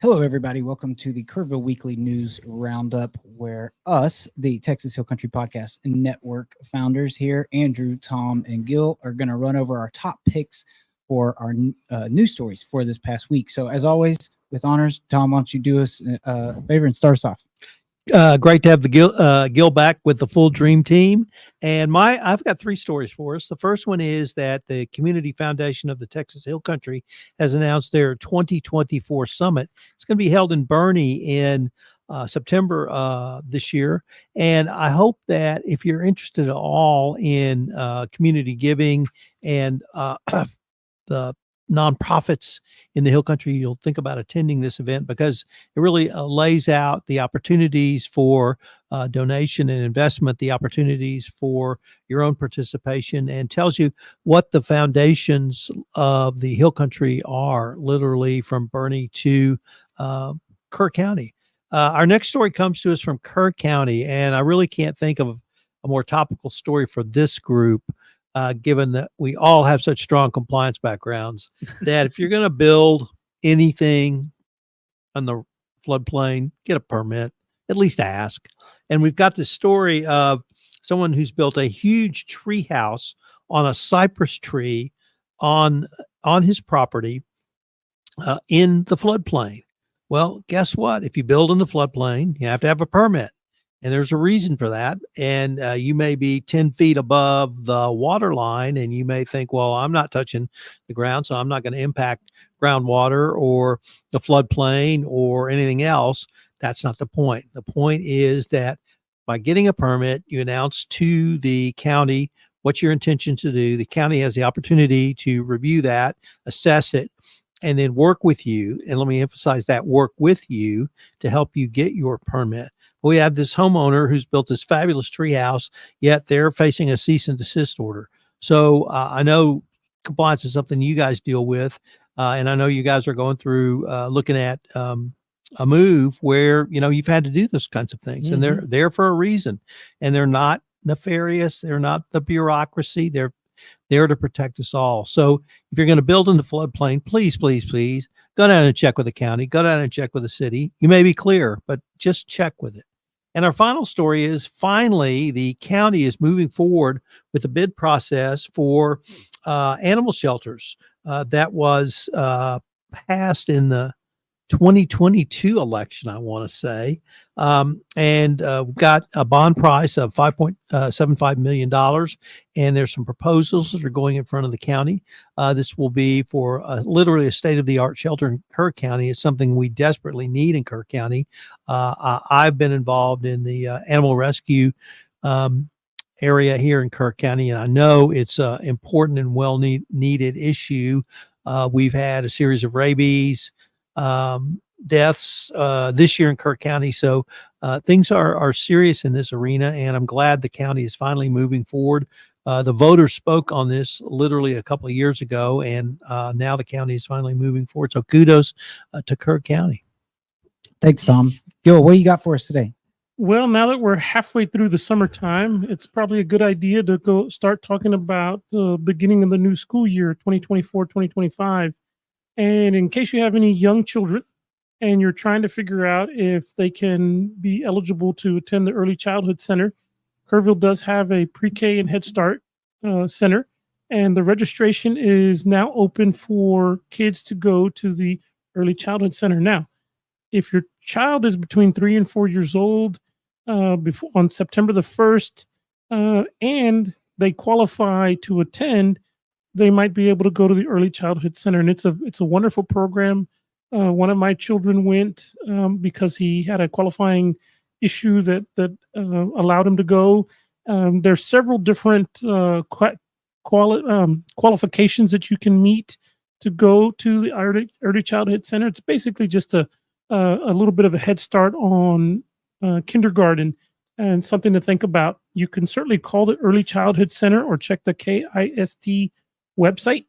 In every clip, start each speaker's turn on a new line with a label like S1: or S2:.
S1: Hello, everybody. Welcome to the Kerrville Weekly News Roundup, where us, the Texas Hill Country Podcast Network founders here, Andrew, Tom, and Gil, are going to run over our top picks for our news stories for this past week. So, as always, with honors, Tom, why don't you do us a favor and start us off?
S2: Great to have the Gil back with the full dream team. And I've got three stories for us. The first one is that the Community Foundation of the Texas Hill Country has announced their 2024 summit. It's going to be held in Bernie in September this year. And I hope that if you're interested at all in community giving and the nonprofits in the Hill Country, you'll think about attending this event because it really lays out the opportunities for donation and investment, the opportunities for your own participation, and tells you what the foundations of the Hill Country are, literally from Bernie to Kerr County. Our next story comes to us from Kerr County, and I really can't think of a more topical story for this group. Given that we all have such strong compliance backgrounds, that if you're going to build anything on the floodplain, get a permit, at least ask. And we've got this story of someone who's built a huge tree house on a cypress tree on his property in the floodplain. Well, guess what? If you build in the floodplain, you have to have a permit. And there's a reason for that. And you may be 10 feet above the water line, and you may think, well, I'm not touching the ground, so I'm not going to impact groundwater or the floodplain or anything else. That's not the point. The point is that by getting a permit, you announce to the county what your intention to do. The county has the opportunity to review that, assess it, and then work with you. And let me emphasize that, work with you to help you get your permit. We have this homeowner who's built this fabulous tree house, yet they're facing a cease and desist order. So I know compliance is something you guys deal with, and I know you guys are going through looking at a move where you've had to do those kinds of things, and they're there for a reason, and they're not nefarious. They're not the bureaucracy. They're there to protect us all. So if you're going to build in the floodplain, please, please, please go down and check with the county. Go down and check with the city. You may be clear, but just check with it. And our final story is finally the county is moving forward with a bid process for animal shelters that was passed in the 2022 election, I want to say. And we've got a bond price of $5.75 million. And there's some proposals that are going in front of the county. This will be for literally a state-of-the-art shelter in Kerr County. It's something we desperately need in Kerr County. I've been involved in the animal rescue area here in Kerr County, and I know it's an important and well-needed issue. We've had a series of rabies deaths this year in Kerr County. So things are serious in this arena, and I'm glad the county is finally moving forward. The voters spoke on this literally a couple of years ago, and now the county is finally moving forward. So kudos to Kerr County.
S1: Thanks, Tom. Gil, what do you got for us today?
S3: Well, now that we're halfway through the summertime, it's probably a good idea to go start talking about the beginning of the new school year, 2024-2025. And in case you have any young children and you're trying to figure out if they can be eligible to attend the Early Childhood Center, Kerrville does have a pre-K and Head Start center, and the registration is now open for kids to go to the Early Childhood Center. Now, if your child is between 3 and 4 years old on September the 1st and they qualify to attend, they might be able to go to the Early Childhood Center. And it's a wonderful program. One of my children went because he had a qualifying issue that allowed him to go. There's several different qualifications that you can meet to go to the Early Childhood Center. It's basically just a little bit of a head start on kindergarten, and something to think about. You can certainly call the Early Childhood Center or check the KISD website.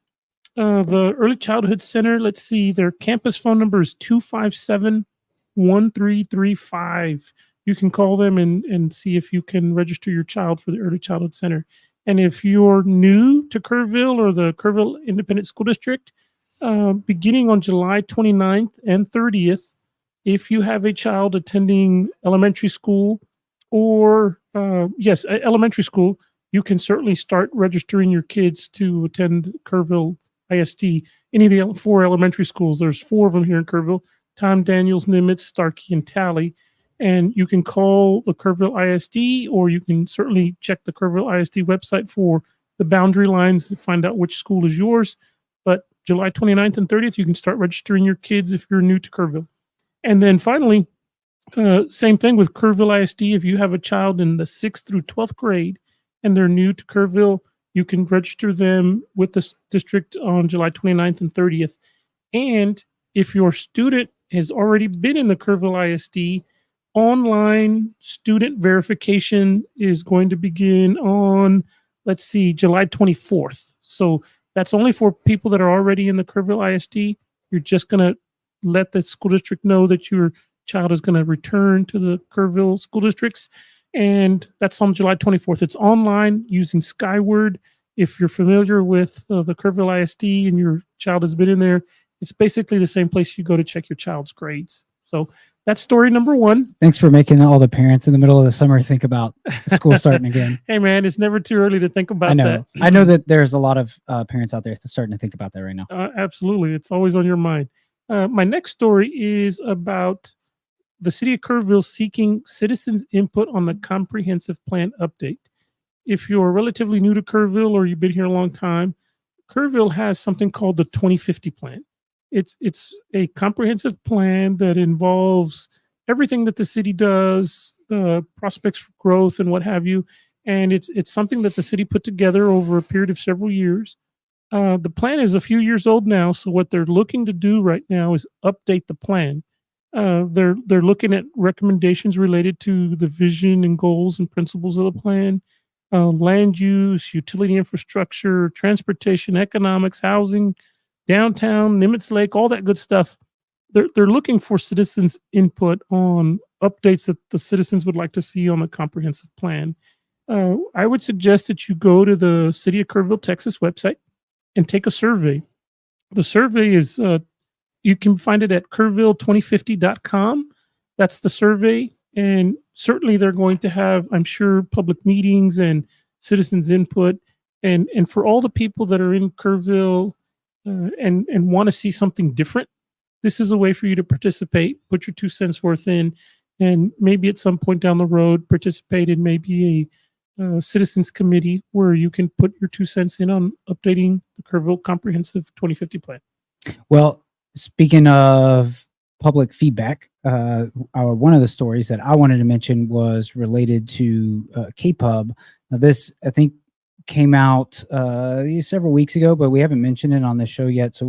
S3: The Early Childhood Center, let's see, their campus phone number is 257-1335. You can call them and see if you can register your child for the Early Childhood Center. And if you're new to Kerrville or the Kerrville Independent School District, beginning on July 29th and 30th, if you have a child attending elementary school or, elementary school, you can certainly start registering your kids to attend Kerrville ISD. Any of the 4 elementary schools, there's 4 of them here in Kerrville: Tom, Daniels, Nimitz, Starkey, and Tally. And you can call the Kerrville ISD, or you can certainly check the Kerrville ISD website for the boundary lines to find out which school is yours. But July 29th and 30th, you can start registering your kids if you're new to Kerrville. And then finally, same thing with Kerrville ISD. If you have a child in the 6th through 12th grade and they're new to Kerrville, you can register them with the district on July 29th and 30th. And if your student has already been in the Kerrville ISD, online student verification is going to begin on, July 24th. So that's only for people that are already in the Kerrville ISD. You're just going to let the school district know that your child is going to return to the Kerrville school districts. And that's on July 24th. It's online using Skyward. If you're familiar with the Kerrville ISD and your child has been in there, it's basically the same place you go to check your child's grades. So that's story number 1.
S1: Thanks for making all the parents in the middle of the summer think about school starting again.
S3: Hey, man, it's never too early to think about
S1: I know.
S3: that.
S1: I know that there's a lot of parents out there that's starting to think about that right now.
S3: Absolutely. It's always on your mind. My next story is about the city of Kerrville seeking citizens' input on the comprehensive plan update. If you're relatively new to Kerrville or you've been here a long time, Kerrville has something called the 2050 plan. It's a comprehensive plan that involves everything that the city does, prospects for growth and what have you. And it's something that the city put together over a period of several years. The plan is a few years old now, so what they're looking to do right now is update the plan. They're looking at recommendations related to the vision and goals and principles of the plan, land use, utility infrastructure, transportation, economics, housing, downtown, Nimitz Lake, all that good stuff. They're looking for citizens' input on updates that the citizens would like to see on the comprehensive plan. I would suggest that you go to the City of Kerrville, Texas website and take a survey. The survey is, you can find it at kerrville2050.com. That's the survey. And certainly they're going to have, I'm sure, public meetings and citizens' input. And for all the people that are in Kerrville and want to see something different, this is a way for you to participate, put your 2 cents worth in, and maybe at some point down the road participate in maybe a citizens committee where you can put your 2 cents in on updating the Kerrville Comprehensive 2050 plan.
S1: Well, speaking of public feedback, one of the stories that I wanted to mention was related to KPUB. Now, this, I think, came out several weeks ago, but we haven't mentioned it on the show yet. So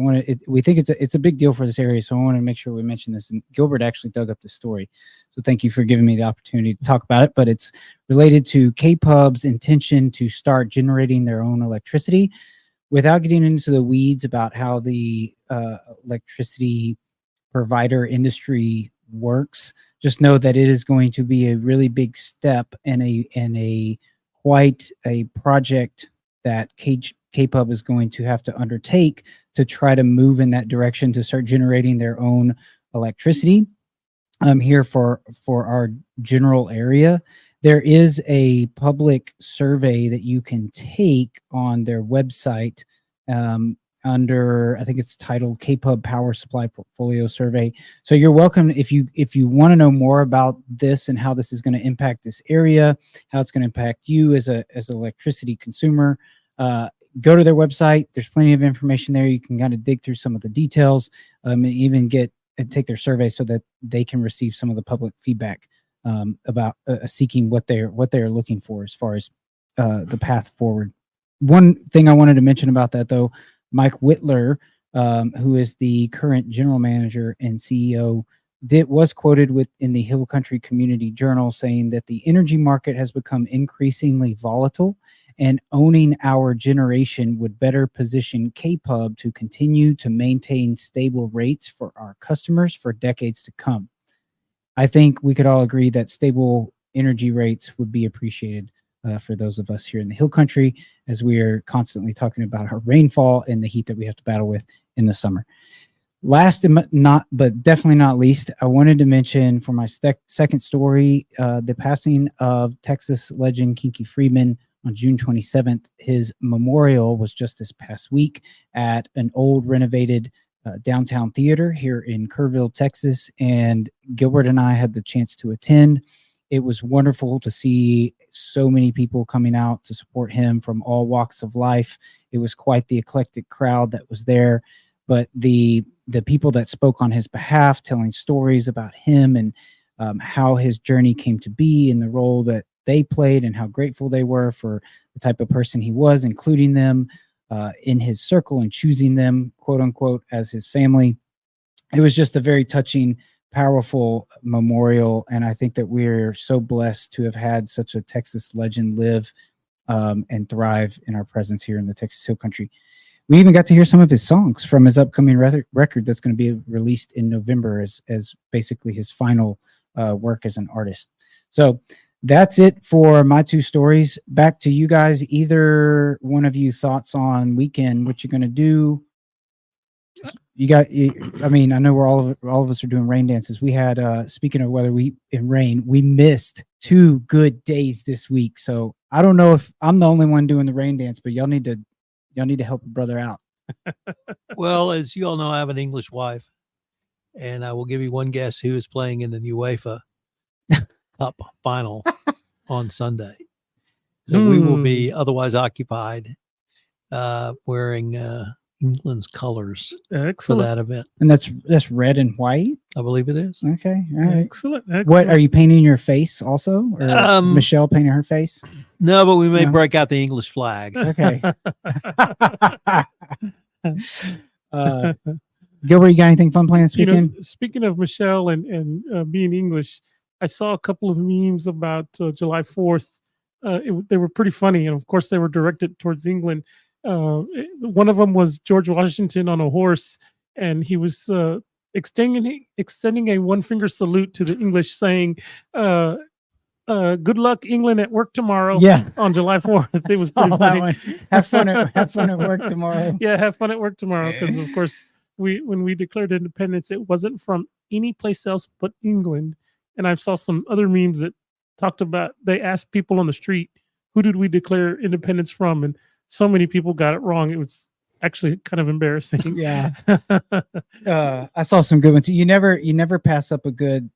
S1: we think it's a big deal for this area. So I want to make sure we mention this. And Gilbert actually dug up the story. So thank you for giving me the opportunity to talk about it. But it's related to KPUB's intention to start generating their own electricity. Without getting into the weeds about how the electricity provider industry works, just know that it is going to be a really big step and a quite a project that KPUB is going to have to undertake to try to move in that direction to start generating their own electricity here for our general area. There is a public survey that you can take on their website under, I think it's titled KPUB Power Supply Portfolio Survey. So you're welcome if you want to know more about this and how this is going to impact this area, how it's going to impact you as an electricity consumer. Go to their website. There's plenty of information there. You can kind of dig through some of the details and even take their survey so that they can receive some of the public feedback about seeking what they're looking for as far as the path forward. One thing I wanted to mention about that, though, Mike Whitler, who is the current general manager and CEO, was quoted in the Hill Country Community Journal saying that the energy market has become increasingly volatile, and owning our generation would better position KPUB to continue to maintain stable rates for our customers for decades to come. I think we could all agree that stable energy rates would be appreciated for those of us here in the Hill Country, as we are constantly talking about our rainfall and the heat that we have to battle with in the summer. Last but definitely not least, I wanted to mention for my second story, the passing of Texas legend Kinky Friedman on June 27th. His memorial was just this past week at an old renovated downtown theater here in Kerrville, Texas, and Gilbert and I had the chance to attend. It was wonderful to see so many people coming out to support him from all walks of life. It was quite the eclectic crowd that was there, but the people that spoke on his behalf, telling stories about him and how his journey came to be and the role that they played and how grateful they were for the type of person he was, including them in his circle and choosing them, quote unquote, as his family. It was just a very touching, powerful memorial. And I think that we're so blessed to have had such a Texas legend live and thrive in our presence here in the Texas Hill Country. We even got to hear some of his songs from his upcoming record that's going to be released in November as basically his final work as an artist. So that's it for my two stories. Back to you guys. Either one of you thoughts on weekend, what you're going to do? I mean, I know all of us are doing rain dances. We had, speaking of weather, we missed 2 good days this week. So I don't know if I'm the only one doing the rain dance, but y'all need to help a brother out.
S2: Well, as you all know, I have an English wife, and I will give you one guess who is playing in the UEFA Cup final on Sunday. So we will be otherwise occupied wearing England's colors for that event.
S1: And that's red and white?
S2: I believe it is.
S1: Okay. All right.
S3: Excellent.
S1: What, are you painting your face also? Or is Michelle painting her face?
S2: No, but we may break out the English flag.
S1: Okay. Gilbert, you got anything fun planned this weekend?
S3: Speaking of Michelle and being English, I saw a couple of memes about July 4th. They were pretty funny. And of course, they were directed towards England. One of them was George Washington on a horse, and he was extending a one-finger salute to the English, saying, good luck, England, at work tomorrow.
S1: Yeah.
S3: On July 4th. It was pretty funny.
S1: Have fun at work tomorrow.
S3: Yeah, have fun at work tomorrow. Because of course, when we declared independence, it wasn't from any place else but England. And I saw some other memes that talked about, they asked people on the street, who did we declare independence from? And so many people got it wrong. It was actually kind of embarrassing.
S1: Yeah. I saw some good ones. You never pass up a good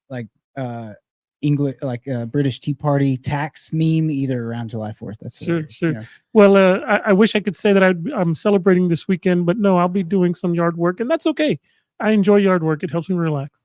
S1: English, British Tea Party tax meme either around July 4th. That's
S3: sure.
S1: You know.
S3: Well, I wish I could say that I'm celebrating this weekend, but no, I'll be doing some yard work, and that's okay. I enjoy yard work. It helps me relax.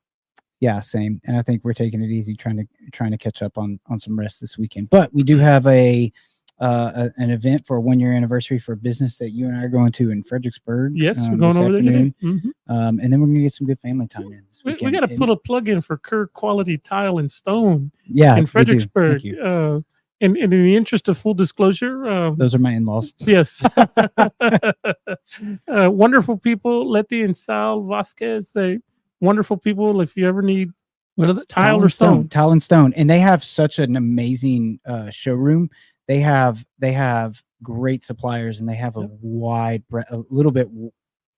S1: Yeah, same. And I think we're taking it easy, trying to catch up on some rest this weekend. But we do have an event for a 1-year anniversary for a business that you and I are going to in Fredericksburg.
S3: Yes, we're going over there today. Mm-hmm.
S1: And then we're going to get some good family time in this weekend.
S3: We got to put a plug in for Kerr Quality Tile and Stone.
S1: Yeah,
S3: in Fredericksburg. And in the interest of full disclosure,
S1: those are my in-laws.
S3: Yes. Wonderful people. Letty and Sal Vasquez. They wonderful people. If you ever need tile or stone.
S1: Tile and stone. And they have such an amazing showroom. They have great suppliers, and they have a wide breadth, a little bit,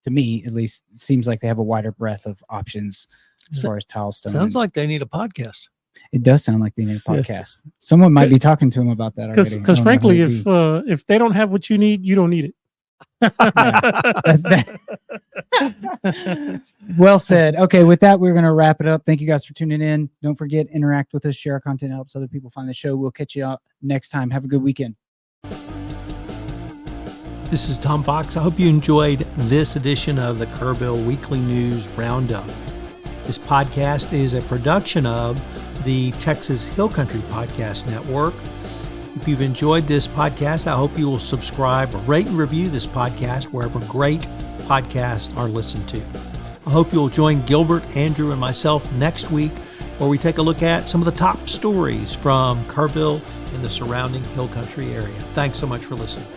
S1: to me at least, it seems like they have a wider breadth of options as far as tile stone.
S2: Sounds like they need a podcast.
S1: It does sound like they need a podcast. Yes. Someone might be talking to them about that already.
S3: Because frankly, if they don't have what you need, you don't need it.
S1: Well said. Okay, with that, we're going to wrap it up. Thank you guys for tuning in. Don't forget, interact with us, share our content, helps other people find the show. We'll catch you out next time. Have a good weekend.
S2: This is Tom Fox. I hope you enjoyed this edition of the Kerrville Weekly News Roundup. This podcast is a production of the Texas Hill Country Podcast Network. If you've enjoyed this podcast, I hope you will subscribe, rate and review this podcast wherever great podcasts are listened to. I hope you'll join Gilbert, Andrew, and myself next week, where we take a look at some of the top stories from Kerrville and the surrounding Hill Country area. Thanks so much for listening.